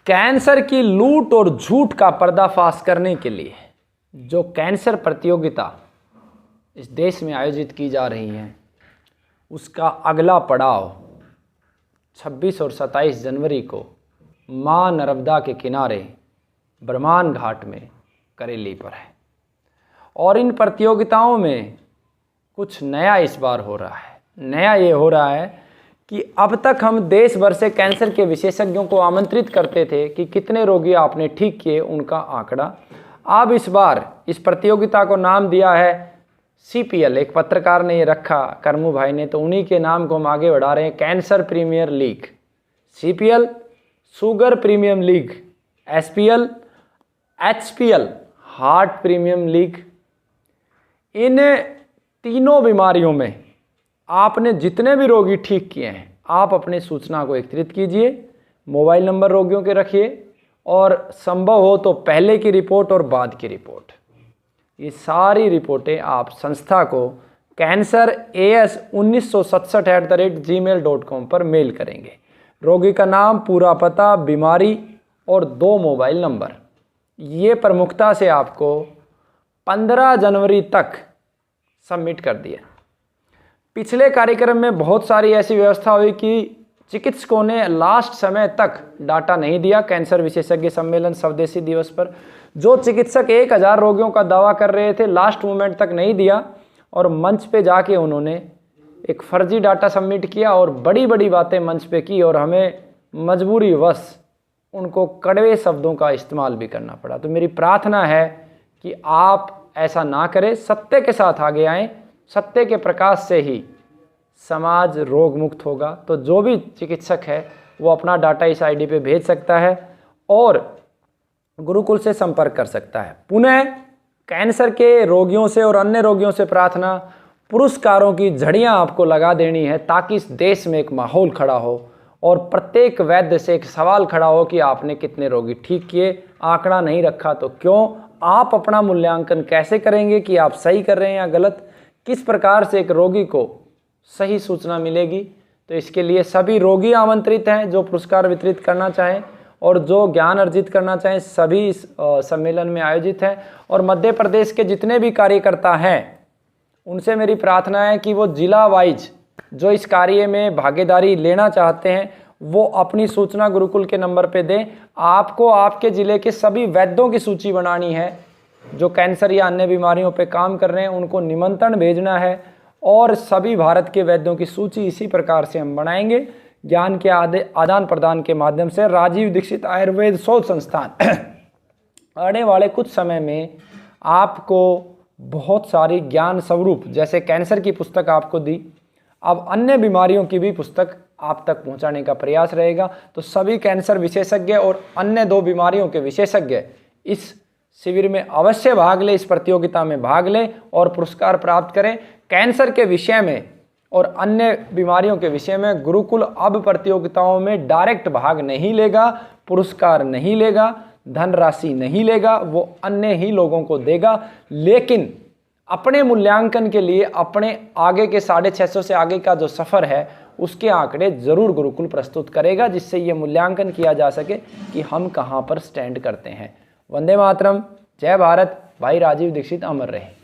Cancer की लूट और झूठ का पर्दाफाश करने के लिए जो कैंसर प्रतियोगिता इस देश में आयोजित की जा रही है, उसका अगला पड़ाव 26 और 27 जनवरी को मां नर्मदा के किनारे बरमान घाट में करेली पर है। और इन प्रतियोगिताओं में कुछ नया इस बार हो रहा है। नया ये हो रहा है कि अब तक हम देश भर से कैंसर के विशेषज्ञों को आमंत्रित करते थे कि कितने रोगी आपने ठीक किए, उनका आंकड़ा। अब इस बार इस प्रतियोगिता को नाम दिया है CPL, एक पत्रकार ने ये रखा, करमू भाई ने, तो उन्हीं के नाम को हम आगे बढ़ा रहे हैं, cancer premier league. CPL sugar premium league, SPL HPL heart premium league. इन तीनों बीमारियों में आपने जितने भी रोगी ठीक किए हैं, आप अपने सूचना को एकत्रित कीजिए, मोबाइल नंबर रोगियों के रखिए और संभव हो तो पहले की रिपोर्ट और बाद की रिपोर्ट, ये सारी रिपोर्टें आप संस्था को canceras1967@gmail.com पर मेल करेंगे। रोगी का नाम, पूरा पता, बीमारी और 2 मोबाइल नंबर, ये प्रमुखता से आपको 15 जनवरी तक सबमिट कर दिया। पिछले कार्यक्रम में बहुत सारी ऐसी व्यवस्था हुई कि चिकित्सकों ने लास्ट समय तक डाटा नहीं दिया। कैंसर विशेषज्ञ सम्मेलन स्वदेशी दिवस पर जो चिकित्सक 1000 रोगियों का दावा कर रहे थे, लास्ट मोमेंट तक नहीं दिया और मंच पे जाके उन्होंने एक फर्जी डाटा सबमिट किया और बड़ी बड़ी बातें मंच पे की और हमें मजबूरी वश उनको कड़वे शब्दों का इस्तेमाल भी करना पड़ा। तो मेरी प्रार्थना है कि आप ऐसा ना करें, सत्य के साथ आगे आएँ। सत्य के प्रकाश से ही समाज रोग मुक्त होगा। तो जो भी चिकित्सक है वो अपना डाटा इस ID पे भेज सकता है और गुरुकुल से संपर्क कर सकता है। पुनः कैंसर के रोगियों से और अन्य रोगियों से प्रार्थना, पुरस्कारों की झड़ियां आपको लगा देनी है ताकि इस देश में एक माहौल खड़ा हो और प्रत्येक वैद्य से एक सवाल खड़ा हो कि आपने कितने रोगी ठीक किए, आंकड़ा नहीं रखा तो क्यों। आप अपना मूल्यांकन कैसे करेंगे कि आप सही कर रहे हैं या गलत, किस प्रकार से एक रोगी को सही सूचना मिलेगी। तो इसके लिए सभी रोगी आमंत्रित हैं जो पुरस्कार वितरित करना चाहें और जो ज्ञान अर्जित करना चाहें, सभी इस सम्मेलन में आयोजित हैं। और मध्य प्रदेश के जितने भी कार्यकर्ता हैं उनसे मेरी प्रार्थना है कि वो जिला वाइज जो इस कार्य में भागीदारी लेना चाहते हैं वो अपनी सूचना गुरुकुल के नंबर पे दें। आपको आपके ज़िले के सभी वैद्यों की सूची बनानी है जो कैंसर या अन्य बीमारियों पे काम कर रहे हैं, उनको निमंत्रण भेजना है और सभी भारत के वैद्यों की सूची इसी प्रकार से हम बनाएंगे। ज्ञान के आदान प्रदान के माध्यम से राजीव दीक्षित आयुर्वेद शोध संस्थान आने वाले कुछ समय में आपको बहुत सारी ज्ञान स्वरूप, जैसे कैंसर की पुस्तक आपको दी, अब अन्य बीमारियों की भी पुस्तक आप तक पहुंचाने का प्रयास रहेगा। तो सभी कैंसर विशेषज्ञ और अन्य 2 बीमारियों के विशेषज्ञ इस शिविर में अवश्य भाग लें, इस प्रतियोगिता में भाग लें और पुरस्कार प्राप्त करें। कैंसर के विषय में और अन्य बीमारियों के विषय में गुरुकुल अब प्रतियोगिताओं में डायरेक्ट भाग नहीं लेगा, पुरस्कार नहीं लेगा, धनराशि नहीं लेगा, वो अन्य ही लोगों को देगा। लेकिन अपने मूल्यांकन के लिए अपने आगे के 650 से आगे का जो सफ़र है उसके आंकड़े जरूर गुरुकुल प्रस्तुत करेगा, जिससे ये मूल्यांकन किया जा सके कि हम कहाँ पर स्टैंड करते हैं। वंदे मातरम, जय भारत। भाई राजीव दीक्षित अमर रहे।